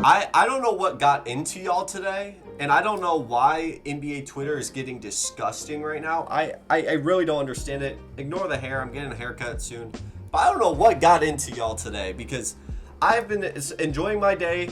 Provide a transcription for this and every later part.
I don't know what got into y'all today, and I don't know why NBA Twitter is getting disgusting right now. I really don't understand it. Ignore the hair. I'm getting a haircut soon. But I don't know what got into y'all today, because I've been enjoying my day.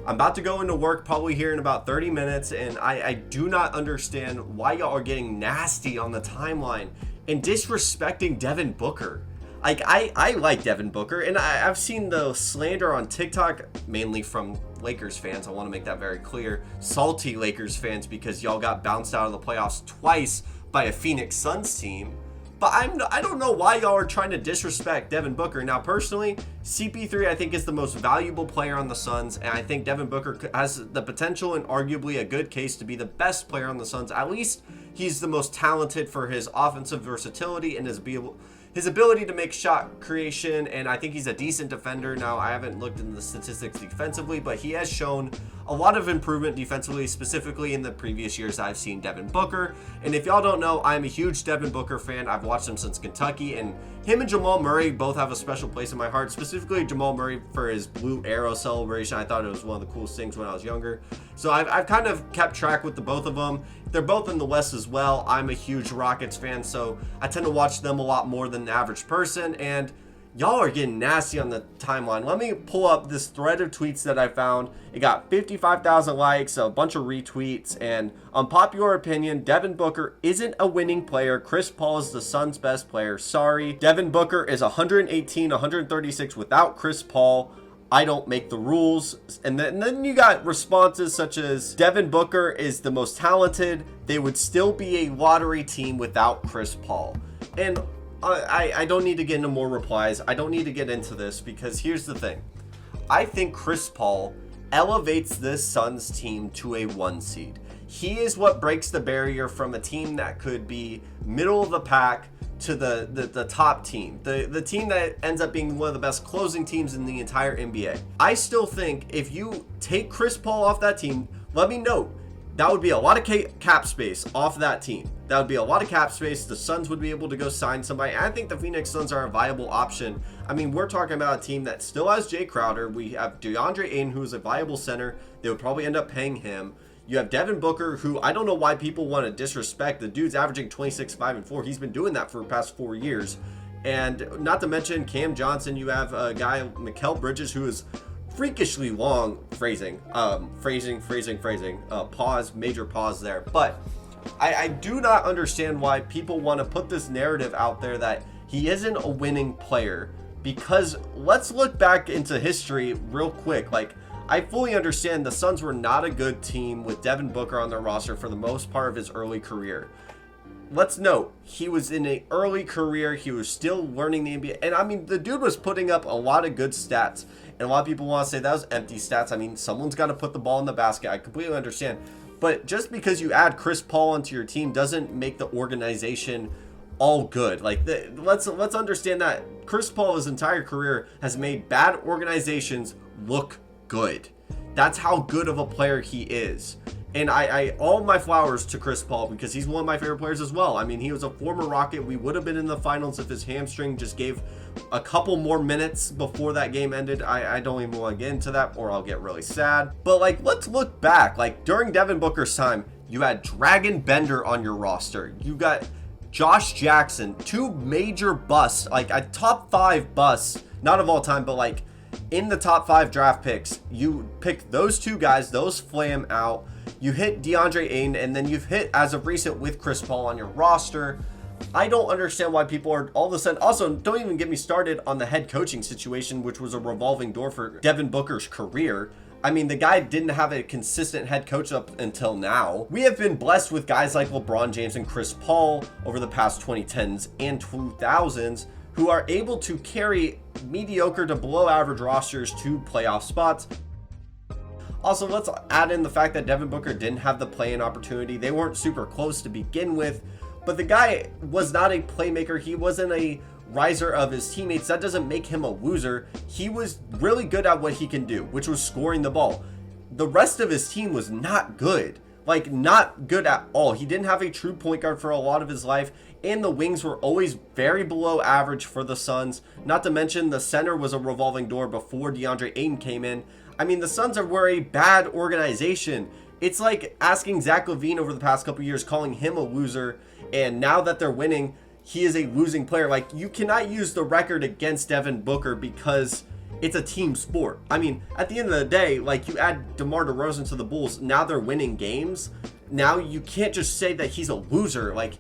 I'm about to go into work probably here in about 30 minutes, and I do not understand why y'all are getting nasty on the timeline and disrespecting Devin Booker. Like, I like Devin Booker, and I've seen the slander on TikTok, mainly from Lakers fans. I want to make that very clear. Salty Lakers fans, because y'all got bounced out of the playoffs twice by a Phoenix Suns team. But I don't know why y'all are trying to disrespect Devin Booker. Now, personally, CP3 I think is the most valuable player on the Suns, and I think Devin Booker has the potential and arguably a good case to be the best player on the Suns. At least he's the most talented for his offensive versatility and his ability to make shot creation, and I think he's a decent defender. Now, I haven't looked into the statistics defensively, but he has shown a lot of improvement defensively, specifically in the previous years I've seen Devin Booker. And if y'all don't know, I'm a huge Devin Booker fan. I've watched him since Kentucky, and him and Jamal Murray both have a special place in my heart, specifically Jamal Murray for his blue arrow celebration. I thought it was one of the coolest things when I was younger. So I've kind of kept track with the both of them. They're both in the West as well. I'm a huge Rockets fan, so I tend to watch them a lot more than the average person, and y'all are getting nasty on the timeline. Let me pull up this thread of tweets that I found. It got 55,000 likes, a bunch of retweets, and unpopular opinion, Devin Booker isn't a winning player. Chris Paul is the Suns' best player. Sorry. Devin Booker is 118, 136 without Chris Paul. I don't make the rules. And then you got responses such as, Devin Booker is the most talented. They would still be a lottery team without Chris Paul. And I don't need to get into more replies. I don't need to get into this, because here's the thing. I think Chris Paul elevates this Suns team to a 1 seed. He is what breaks the barrier from a team that could be middle of the pack to the top team. The team that ends up being one of the best closing teams in the entire NBA. I still think if you take Chris Paul off that team, let me know. That would be a lot of cap space off that team. That would be a lot of cap space. The Suns would be able to go sign somebody. I think the Phoenix Suns are a viable option. I mean, we're talking about a team that still has Jay Crowder. We have DeAndre Ayton, who's a viable center. They would probably end up paying him. You have Devin Booker, who I don't know why people want to disrespect. The dude's averaging 26, 5, and 4. He's been doing that for the past 4 years. And not to mention Cam Johnson. You have a guy, Mikal Bridges, who is freakishly long. Pause, major pause there. But I do not understand why people want to put this narrative out there that he isn't a winning player, because let's look back into history real quick. Like, I fully understand the Suns were not a good team with Devin Booker on their roster for the most part of his early career. Let's note, he was in an early career. He was still learning the NBA. And I mean, the dude was putting up a lot of good stats. And a lot of people want to say that was empty stats. I mean, someone's got to put the ball in the basket. I completely understand. But just because you add Chris Paul onto your team doesn't make the organization all good. Like, let's understand that Chris Paul, his entire career, has made bad organizations look good. That's how good of a player he is. And I all my flowers to Chris Paul, because he's one of my favorite players as well. I mean, he was a former Rocket. We would have been in the finals if his hamstring just gave a couple more minutes before that game ended. I don't even want to get into that, or I'll get really sad. But like, let's look back. Like, during Devin Booker's time, you had Dragon Bender on your roster. You got Josh Jackson, 2 major busts, like a top 5 busts, not of all time, but like in the top 5 draft picks. You pick those 2 guys, those flam out. You hit DeAndre Ayton, and then you've hit, as of recent, with Chris Paul on your roster. I don't understand why people are all of a sudden. Also, don't even get me started on the head coaching situation, which was a revolving door for Devin Booker's career. I mean, the guy didn't have a consistent head coach up until now. We have been blessed with guys like LeBron James and Chris Paul over the past 2010s and 2000s, who are able to carry mediocre to below average rosters to playoff spots. Also, let's add in the fact that Devin Booker didn't have the play-in opportunity. They weren't super close to begin with, but the guy was not a playmaker. He wasn't a riser of his teammates. That doesn't make him a loser. He was really good at what he can do, which was scoring the ball. The rest of his team was not good. Like, not good at all. He didn't have a true point guard for a lot of his life, and the wings were always very below average for the Suns. Not to mention the center was a revolving door before DeAndre Ayton came in. I mean, the Suns were a bad organization. It's like asking Zach LaVine over the past couple years, calling him a loser, and now that they're winning, he is a losing player. Like, you cannot use the record against Devin Booker because it's a team sport. I mean, at the end of the day, like, you add DeMar DeRozan to the Bulls, now they're winning games. Now you can't just say that he's a loser. Like,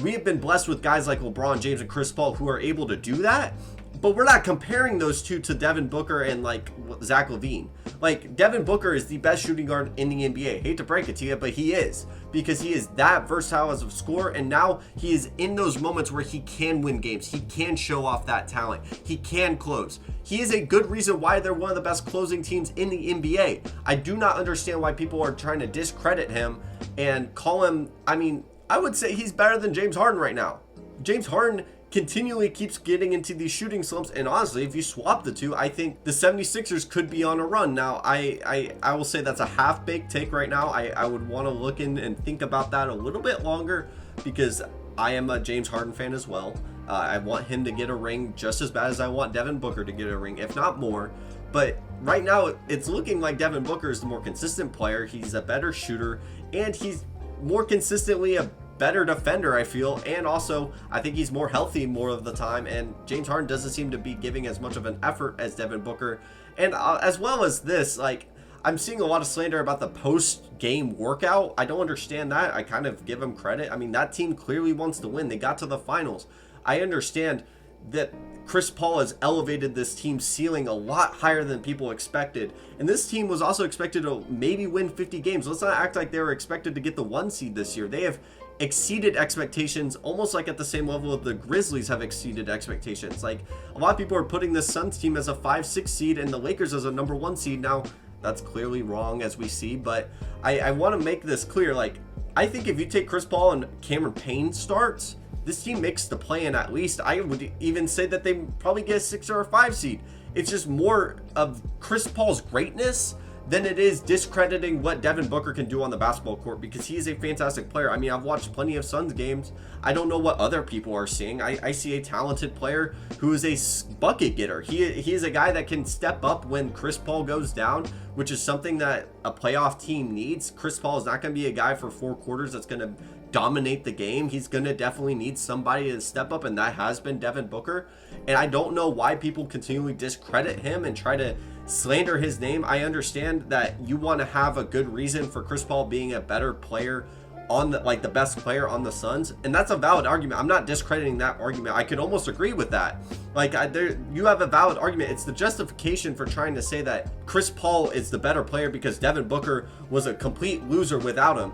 we have been blessed with guys like LeBron James and Chris Paul who are able to do that, but we're not comparing those two to Devin Booker and like Zach LaVine. Like, Devin Booker is the best shooting guard in the NBA. Hate to break it to you, but he is, because he is that versatile as a scorer, and now he is in those moments where he can win games. He can show off that talent. He can close. He is a good reason why they're one of the best closing teams in the NBA. I do not understand why people are trying to discredit him and call him, I mean, I would say he's better than James Harden right now. James Harden continually keeps getting into these shooting slumps, and honestly, if you swap the two, I think the 76ers could be on a run. Now, I will say that's a half-baked take right now. I would want to look in and think about that a little bit longer, because I am a James Harden fan as well. I want him to get a ring just as bad as I want Devin Booker to get a ring, if not more. But right now, it's looking like Devin Booker is the more consistent player. He's a better shooter, and he's more consistently a better defender, I feel, and also I think he's more healthy more of the time, and James Harden doesn't seem to be giving as much of an effort as Devin Booker. And as well as this, like, I'm seeing a lot of slander about the post-game workout. I don't understand that. I kind of give him credit. I mean, that team clearly wants to win. They got to the finals. I understand that Chris Paul has elevated this team's ceiling a lot higher than people expected. And this team was also expected to maybe win 50 games. Let's not act like they were expected to get the 1 seed this year. They have exceeded expectations almost like at the same level of the Grizzlies have exceeded expectations. Like, a lot of people are putting this Suns team as a 5-6 seed and the Lakers as a number 1 seed. Now, that's clearly wrong as we see, but I want to make this clear. Like, I think if you take Chris Paul and Cameron Payne starts, this team makes the play-in at least. I would even say that they probably get a 6 or a 5 seed. It's just more of Chris Paul's greatness than it is discrediting what Devin Booker can do on the basketball court, because he is a fantastic player. I mean, I've watched plenty of Suns games. I don't know what other people are seeing. I see a talented player who is a bucket getter. He is a guy that can step up when Chris Paul goes down, which is something that a playoff team needs. Chris Paul is not going to be a guy for 4 quarters that's going to dominate the game. He's going to definitely need somebody to step up, and that has been Devin Booker. And I don't know why people continually discredit him and try to slander his name. I understand that you want to have a good reason for Chris Paul being a better player on the, like, the best player on the Suns, and that's a valid argument. I'm not discrediting that argument. I could almost agree with that. Like, you have a valid argument. It's the justification for trying to say that Chris Paul is the better player because Devin Booker was a complete loser without him.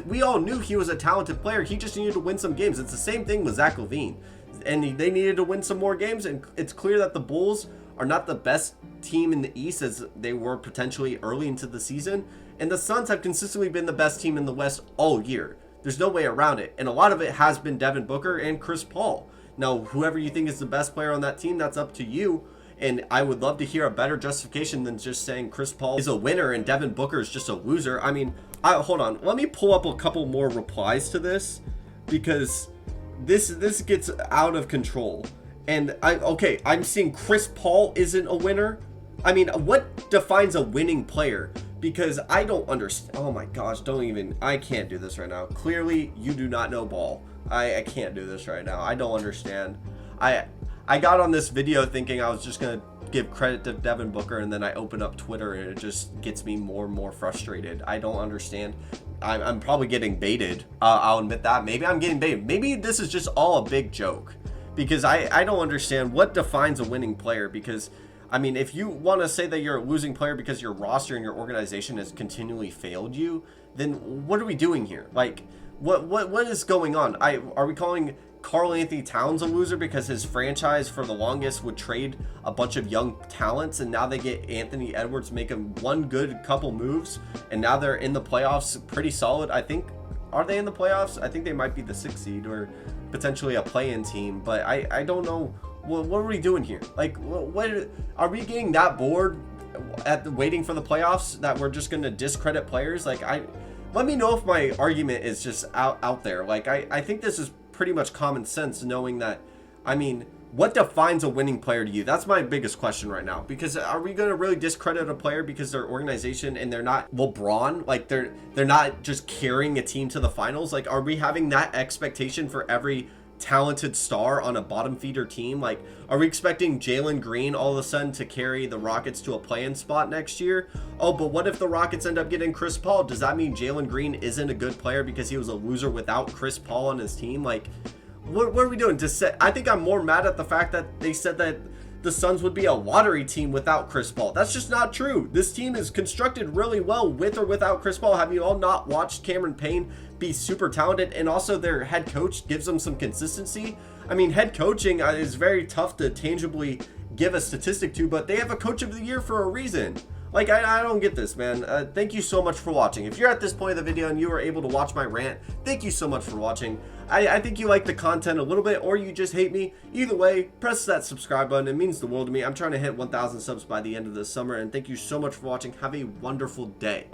We all knew he was a talented player. He just needed to win some games. It's the same thing with Zach LaVine, and they needed to win some more games. And it's clear that the Bulls are not the best team in the East as they were potentially early into the season, and the Suns have consistently been the best team in the West all year. There's no way around it, and a lot of it has been Devin Booker and Chris Paul. Now, whoever you think is the best player on that team, that's up to you, and I would love to hear a better justification than just saying Chris Paul is a winner and Devin Booker is just a loser. I mean, hold on, let me pull up a couple more replies to this, because this gets out of control. And I'm seeing Chris Paul isn't a winner. I mean, what defines a winning player? Because I don't understand. Oh my gosh, I can't do this right now. Clearly, you do not know ball. I can't do this right now. I don't understand. I got on this video thinking I was just going to give credit to Devin Booker, and then I open up Twitter and it just gets me more and more frustrated. I don't understand. I'm probably getting baited. I'll admit that. Maybe I'm getting baited. Maybe this is just all a big joke. Because I don't understand what defines a winning player. Because, I mean, if you want to say that you're a losing player because your roster and your organization has continually failed you, then what are we doing here? Like, what is going on? Are we calling Karl Anthony Towns a loser because his franchise for the longest would trade a bunch of young talents, and now they get Anthony Edwards making one good couple moves, and now they're in the playoffs pretty solid? I think, are they in the playoffs? I think they might be the 6th seed or potentially a play-in team, but I don't know. What are we doing here? Like, what are we getting that bored waiting for the playoffs that we're just going to discredit players? Like, let me know if my argument is just out there. Like, I think this is pretty much common sense, knowing that, I mean, what defines a winning player to you? That's my biggest question right now. Because are we going to really discredit a player because their organization and they're not LeBron? Like they're not just carrying a team to the finals. Like, are we having that expectation for every talented star on a bottom feeder team? Like, are we expecting Jalen Green all of a sudden to carry the Rockets to a play-in spot next year? Oh, but what if the Rockets end up getting Chris Paul? Does that mean Jalen Green isn't a good player because he was a loser without Chris Paul on his team? Like, what are we doing? I think I'm more mad at the fact that they said that the Suns would be a lottery team without Chris Paul. That's just not true. This team is constructed really well with or without Chris Paul. Have you all not watched Cameron Payne be super talented? And also their head coach gives them some consistency. I mean, head coaching is very tough to tangibly give a statistic to, but they have a coach of the year for a reason. Like, I don't get this, man. Thank you so much for watching. If you're at this point of the video and you were able to watch my rant, thank you so much for watching. I think you like the content a little bit, or you just hate me. Either way, press that subscribe button. It means the world to me. I'm trying to hit 1,000 subs by the end of this summer, and thank you so much for watching. Have a wonderful day.